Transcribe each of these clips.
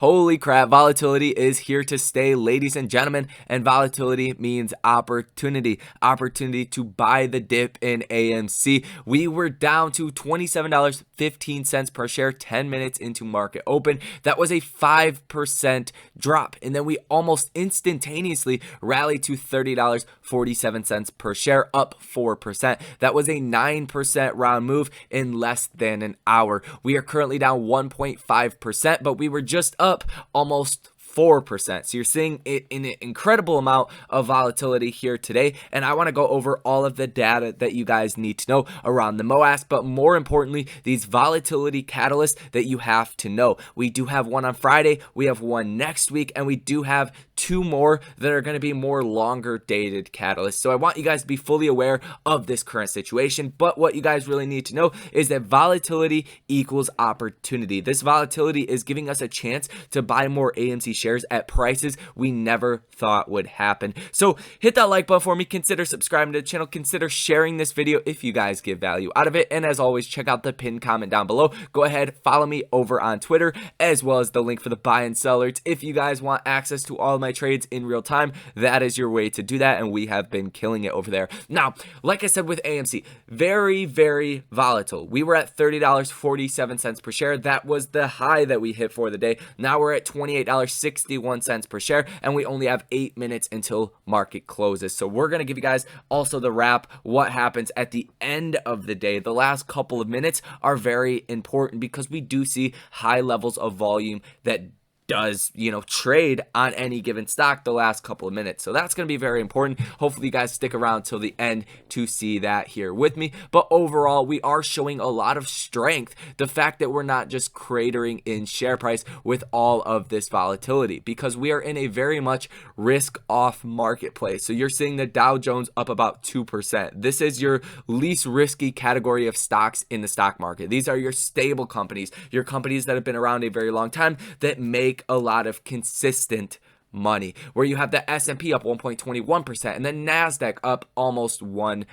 Holy crap, volatility is here to stay, ladies and gentlemen, and volatility means opportunity. Opportunity to buy the dip in AMC. We were down to $27.15 per share 10 minutes into market open. That was a 5% drop, and then we almost instantaneously rallied to $30.47 per share, up 4%. That was a 9% round move in less than an hour. We are currently down 1.5%, but we were just up almost 4%. So you're seeing an incredible amount of volatility here today. And I want to go over all of the data that you guys need to know around the MOAS, but more importantly, these volatility catalysts that you have to know. We do have one on Friday, we have one next week, and we do have two more that are going to be more longer dated catalysts. So I want you guys to be fully aware of this current situation. But what you guys really need to know is that volatility equals opportunity. This volatility is giving us a chance to buy more AMC shares at prices we never thought would happen. So hit that like button for me, consider subscribing to the channel, consider sharing this video if you guys get value out of it, and as always, check out the pinned comment down below. Go ahead, follow me over on Twitter, as well as the link for the buy and sell alerts. If you guys want access to all of my trades in real time, that is your way to do that, and we have been killing it over there. Now, like I said with AMC, very, very volatile. We were at $30.47 per share. That was the high that we hit for the day. Now we're at $28.61 per share, and we only have 8 minutes until market closes. So we're going to give you guys also the wrap, what happens at the end of the day. The last couple of minutes are very important because we do see high levels of volume that does, trade on any given stock the last couple of minutes. So that's going to be very important. Hopefully you guys stick around till the end to see that here with me. But overall, we are showing a lot of strength. The fact that we're not just cratering in share price with all of this volatility, because we are in a very much risk off marketplace. So you're seeing the Dow Jones up about 2%. This is your least risky category of stocks in the stock market. These are your stable companies, your companies that have been around a very long time that make a lot of consistent money, where you have the S&P up 1.21% and the NASDAQ up almost 1%.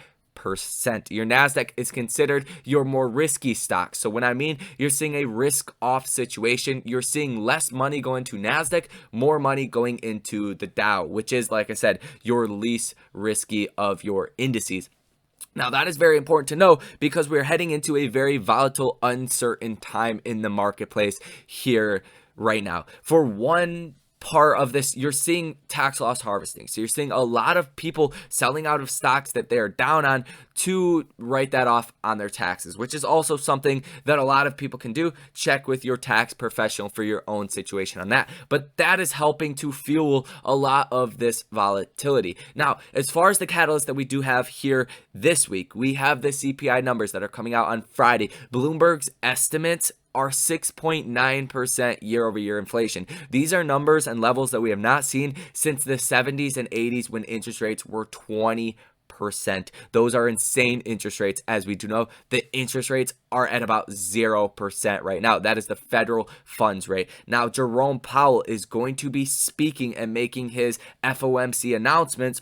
Your NASDAQ is considered your more risky stock. So when I mean you're seeing a risk off situation, you're seeing less money going to NASDAQ, more money going into the Dow, which is, like I said, your least risky of your indices. Now, that is very important to know because we're heading into a very volatile, uncertain time in the marketplace here right now. For one part of this, you're seeing tax loss harvesting. So you're seeing a lot of people selling out of stocks that they're down on to write that off on their taxes, which is also something that a lot of people can do. Check with your tax professional for your own situation on that. But that is helping to fuel a lot of this volatility. Now, as far as the catalyst that we do have here this week, we have the CPI numbers that are coming out on Friday. Bloomberg's estimates are 6.9% year-over-year inflation. These are numbers and levels that we have not seen since the 70s and 80s when interest rates were 20%. Those are insane interest rates. As we do know, the interest rates are at about 0% right now. That is the federal funds rate. Now, Jerome Powell is going to be speaking and making his FOMC announcements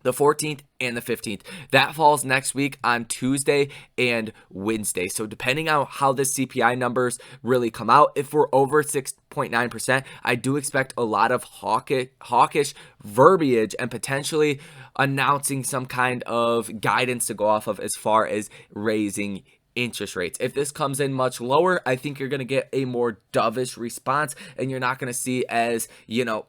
the 14th and the 15th. That falls next week on Tuesday and Wednesday. So depending on how the CPI numbers really come out, if we're over 6.9%, I do expect a lot of hawkish verbiage and potentially announcing some kind of guidance to go off of as far as raising interest rates. If this comes in much lower, I think you're going to get a more dovish response, and you're not going to see as,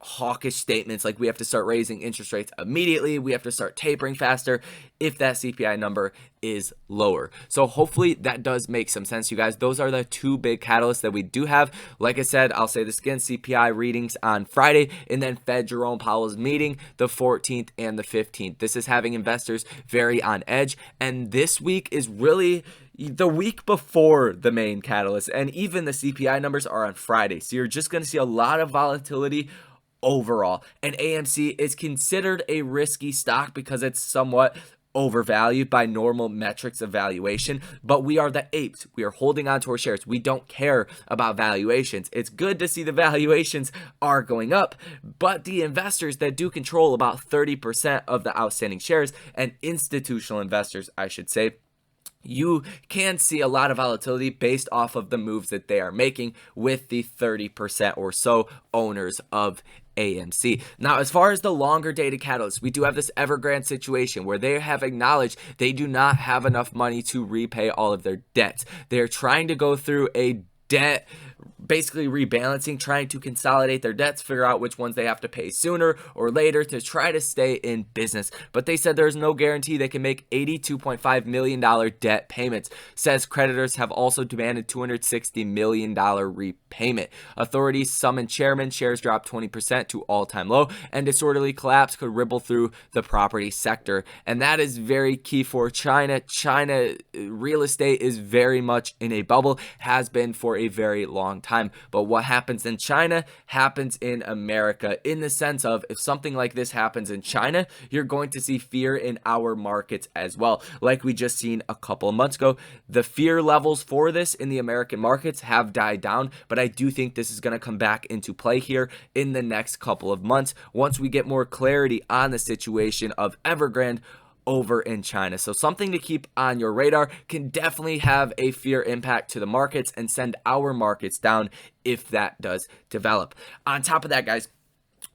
hawkish statements like we have to start raising interest rates immediately, we have to start tapering faster if that CPI number is lower. So hopefully that does make some sense, you guys. Those are the two big catalysts that we do have. Like I said, I'll say this again, CPI readings on Friday, and then Fed Jerome Powell's meeting the 14th and the 15th. This is having investors very on edge, and this week is really the week before the main catalyst, and even the CPI numbers are on Friday. So you're just going to see a lot of volatility overall. And AMC is considered a risky stock because it's somewhat overvalued by normal metrics of valuation, but we are the apes. We are holding on to our shares. We don't care about valuations. It's good to see the valuations are going up, but the investors that do control about 30% of the outstanding shares, and institutional investors, I should say, you can see a lot of volatility based off of the moves that they are making with the 30% or so owners of AMC. Now, as far as the longer dated catalysts, we do have this Evergrande situation where they have acknowledged they do not have enough money to repay all of their debts. They're trying to go through a debt basically rebalancing, trying to consolidate their debts, figure out which ones they have to pay sooner or later to try to stay in business. But they said there's no guarantee they can make $82.5 million debt payments. Says creditors have also demanded $260 million repayment. Authorities summoned chairman, shares dropped 20% to all-time low, and disorderly collapse could ripple through the property sector. And that is very key for China. China real estate is very much in a bubble, has been for a very long time. But what happens in China happens in America, in the sense of if something like this happens in China, you're going to see fear in our markets as well. Like we just seen a couple of months ago, the fear levels for this in the American markets have died down, but I do think this is going to come back into play here in the next couple of months once we get more clarity on the situation of Evergrande over in China. So something to keep on your radar. Can definitely have a fear impact to the markets and send our markets down if that does develop. On top of that, guys,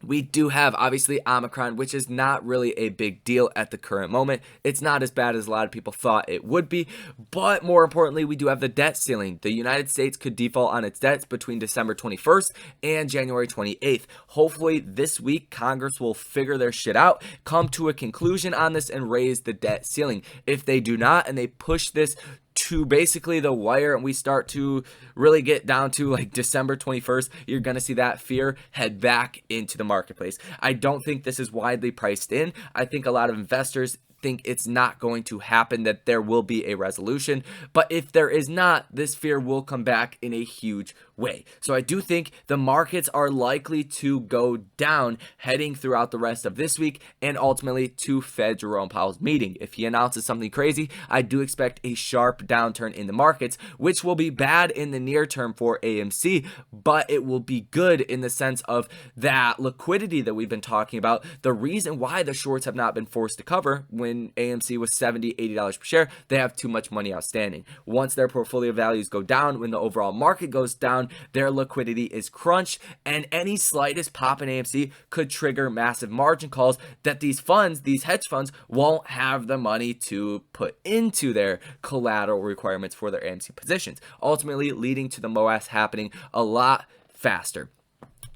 we do have obviously Omicron, which is not really a big deal at the current moment. It's not as bad as a lot of people thought it would be, but more importantly, we do have the debt ceiling. The United States could default on its debts between December 21st and January 28th. Hopefully this week, Congress will figure their shit out, come to a conclusion on this, and raise the debt ceiling. If they do not, and they push this to basically the wire, and we start to really get down to like December 21st, you're going to see that fear head back into the marketplace. I don't think this is widely priced in. I think a lot of investors think it's not going to happen, that there will be a resolution. But if there is not, this fear will come back in a huge way. So I do think the markets are likely to go down heading throughout the rest of this week and ultimately to Fed Jerome Powell's meeting. If he announces something crazy, I do expect a sharp downturn in the markets, which will be bad in the near term for AMC, but it will be good in the sense of that liquidity that we've been talking about. The reason why the shorts have not been forced to cover when AMC was $70, $80 per share, they have too much money outstanding. Once their portfolio values go down, when the overall market goes down, their liquidity is crunched, and any slightest pop in AMC could trigger massive margin calls that these funds, these hedge funds, won't have the money to put into their collateral requirements for their AMC positions, ultimately leading to the MOAS happening a lot faster.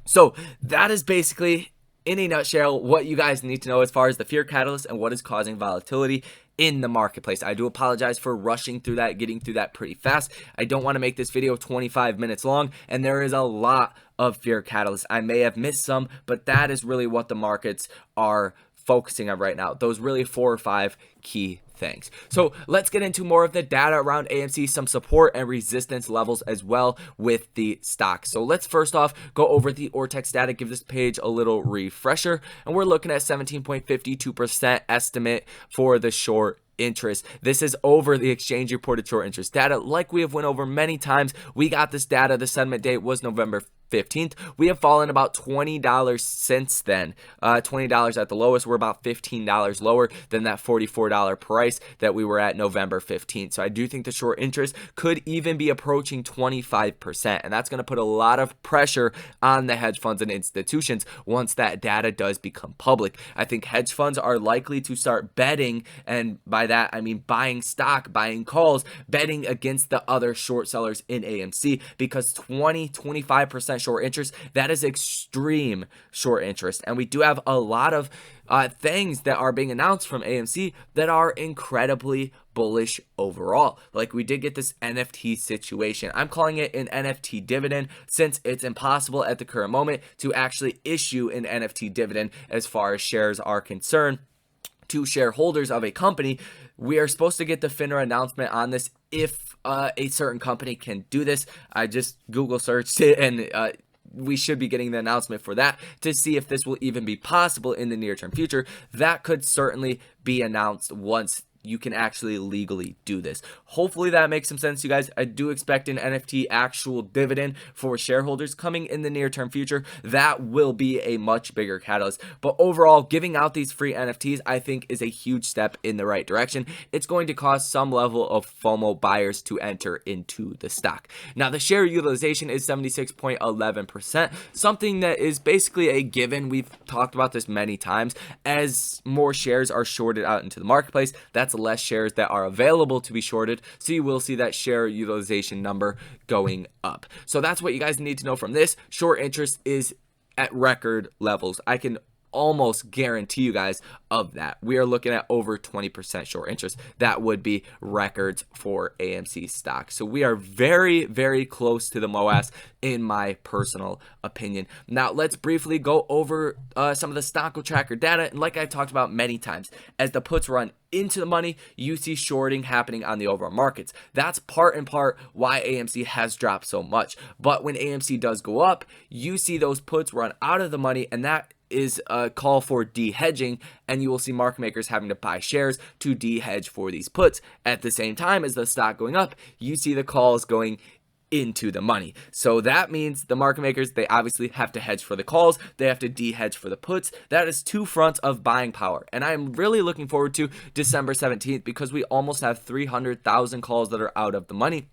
So that is basically, in a nutshell, what you guys need to know as far as the fear catalyst and what is causing volatility in the marketplace. I do apologize for rushing through that, getting through that pretty fast. I don't want to make this video 25 minutes long, and there is a lot of fear catalysts. I may have missed some, but that is really what the markets are focusing on right now. Those really 4 or 5 key things. So let's get into more of the data around AMC, some support and resistance levels as well with the stock. So let's first off go over the Ortex data, give this page a little refresher, and we're looking at 17.52% estimate for the short interest. This is over the exchange reported short interest data. Like we have went over many times, we got this data. The settlement date was November 15th. We have fallen about $20 since then. $20 at the lowest. We're about $15 lower than that $44 price that we were at November 15th. So I do think the short interest could even be approaching 25%. And that's going to put a lot of pressure on the hedge funds and institutions once that data does become public. I think hedge funds are likely to start betting, and by that I mean buying stock, buying calls, betting against the other short sellers in AMC, because 20-25% short interest, that is extreme short interest. And we do have a lot of things that are being announced from AMC that are incredibly bullish overall. Like we did get this NFT situation. I'm calling it an NFT dividend since it's impossible at the current moment to actually issue an NFT dividend as far as shares are concerned to shareholders of a company. We are supposed to get the FINRA announcement on this if a certain company can do this. I just Google searched it, and we should be getting the announcement for that to see if this will even be possible in the near term future. That could certainly be announced once you can actually legally do this. Hopefully that makes some sense to you guys. I do expect an NFT actual dividend for shareholders coming in the near term future. That will be a much bigger catalyst. But overall, giving out these free NFTs, I think, is a huge step in the right direction. It's going to cause some level of FOMO buyers to enter into the stock. Now, the share utilization is 76.11%, something that is basically a given. We've talked about this many times. As more shares are shorted out into the marketplace, that's less shares that are available to be shorted, so you will see that share utilization number going up. So that's what you guys need to know from this. Short interest is at record levels. I can almost guarantee you guys of that. We are looking at over 20% short interest. That would be records for AMC stock. So we are very, very close to the MOAS in my personal opinion. Now let's briefly go over some of the Stockholm Tracker data. And like I talked about many times, as the puts run into the money, you see shorting happening on the overall markets. That's part and part why AMC has dropped so much. But when AMC does go up, you see those puts run out of the money, and that is a call for de-hedging, and you will see market makers having to buy shares to de-hedge for these puts. At the same time as the stock going up, you see the calls going into the money. So that means the market makers, they obviously have to hedge for the calls, they have to de-hedge for the puts. That is two fronts of buying power, and I'm really looking forward to December 17th because we almost have 300,000 calls that are out of the money,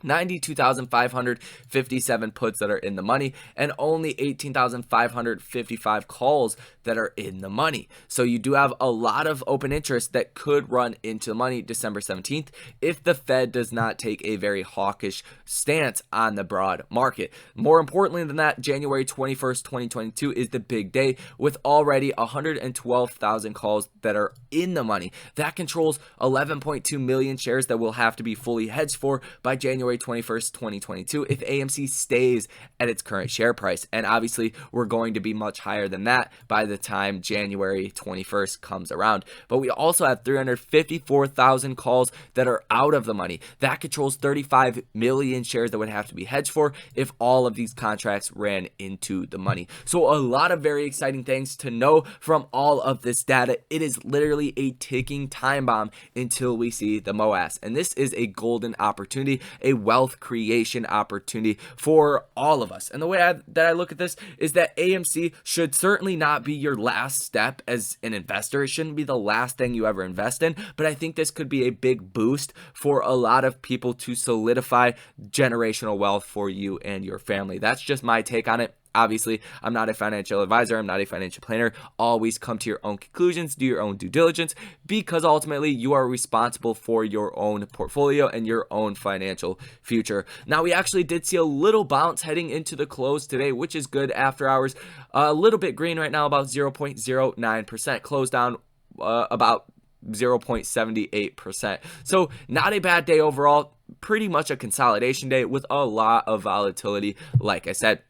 92,557 puts that are in the money, and only 18,555 calls that are in the money. So you do have a lot of open interest that could run into the money December 17th if the Fed does not take a very hawkish stance on the broad market. More importantly than that, January 21st, 2022 is the big day with already 112,000 calls that are in the money. That controls 11.2 million shares that will have to be fully hedged for by January 21st, 2022 if AMC stays at its current share price. And obviously we're going to be much higher than that by the time January 21st comes around. But we also have 354,000 calls that are out of the money. That controls 35 million shares that would have to be hedged for if all of these contracts ran into the money. So a lot of very exciting things to know from all of this data. It is literally a ticking time bomb until we see the MOAS. And this is a golden opportunity, a wealth creation opportunity for all of us. And the way that I look at this is that AMC should certainly not be your last step as an investor. It shouldn't be the last thing you ever invest in, but I think this could be a big boost for a lot of people to solidify generational wealth for you and your family. That's just my take on it. Obviously, I'm not a financial advisor. I'm not a financial planner. Always come to your own conclusions, do your own due diligence, because ultimately you are responsible for your own portfolio and your own financial future. Now, we actually did see a little bounce heading into the close today, which is good after hours. A little bit green right now, about 0.09%. Closed down about 0.78%. So not a bad day overall. Pretty much a consolidation day with a lot of volatility, like I said.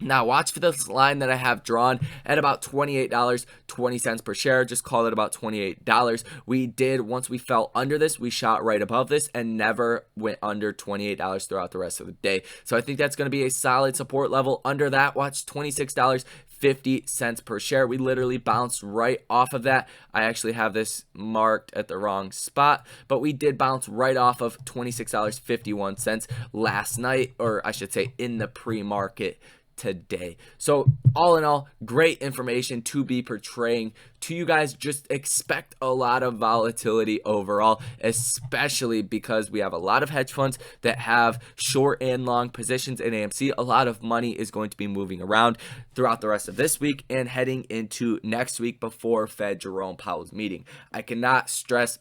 Now watch for this line that I have drawn at about $28.20 per share. Just call it about $28. We did, once we fell under this, we shot right above this and never went under $28 throughout the rest of the day. So I think that's going to be a solid support level. Under that, watch $26.50 per share. We literally bounced right off of that. I actually have this marked at the wrong spot, but we did bounce right off of $26.51 last night, or I should say in the pre-market today. So all in all, great information to be portraying to you guys. Just expect a lot of volatility overall, especially because we have a lot of hedge funds that have short and long positions in AMC. A lot of money is going to be moving around throughout the rest of this week and heading into next week before Fed Jerome Powell's meeting. I cannot stress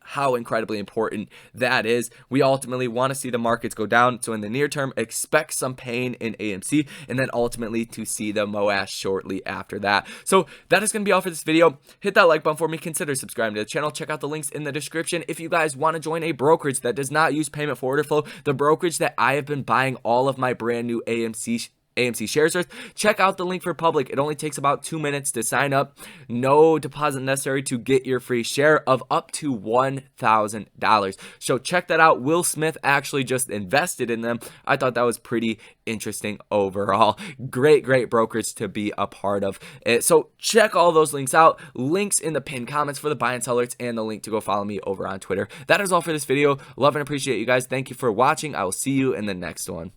how incredibly important that is. We ultimately want to see the markets go down. So in the near term, expect some pain in AMC and then ultimately to see the MOAS shortly after that. So that is going to be all for this video. Hit that like button for me. Consider subscribing to the channel. Check out the links in the description. If you guys want to join a brokerage that does not use payment for order flow, the brokerage that I have been buying all of my brand new AMC AMC shares worth. Check out the link for public. It only takes about 2 minutes to sign up. No deposit necessary to get your free share of up to $1,000. So check that out. Will Smith actually just invested in them. I thought that was pretty interesting overall. Great brokers to be a part of. So check all those links out. Links in the pinned comments for the buy and sell alerts and the link to go follow me over on Twitter. That is all for this video. Love and appreciate you guys. Thank you for watching. I will see you in the next one.